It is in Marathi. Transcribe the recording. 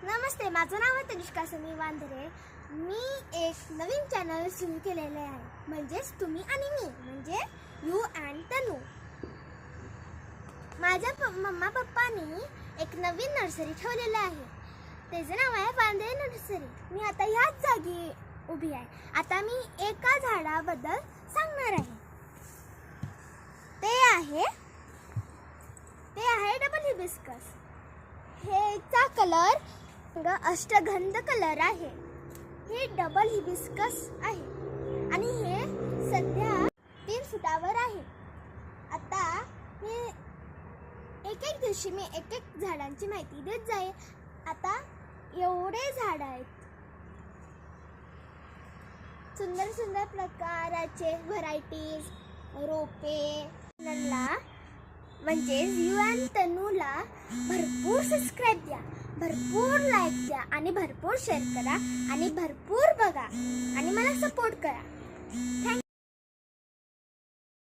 नमस्ते, माझं नाव आहे तनिष्का सनी वांद्रे. मी एक नवीन चॅनल सुरू केलेले आहे, म्हणजेच तुम्ही आणि मी, म्हणजे यू अँड तनू. माझ्या मम्मा पप्पानी एक नवीन नर्सरी ठेवलेलं आहे. त्याचं नाव आहे वांद्रे नर्सरी. मी आता ह्याच जागी उभी आहे. आता मी एका झाडाबद्दल सांगणार आहे. ते आहे डबल हिबिस्कस. ह्याचा कलर अष्टगंध कलर आहे. हे डबल हिबिस्कस आहे आणि हे सध्या 3 फुटावर आहे. आता हे एक दिवशी मी एक झाडांची माहिती देत जाईल. आता एवढे झाड आहेत, सुंदर सुंदर प्रकाराचे व्हरायटीज, रोपे. म्हणजे यू अँड तनूला भरपूर सबस्क्राईब द्या, भरपूर लाईक द्या आणि भरपूर शेअर करा आणि भरपूर बघा आणि मला सपोर्ट करा.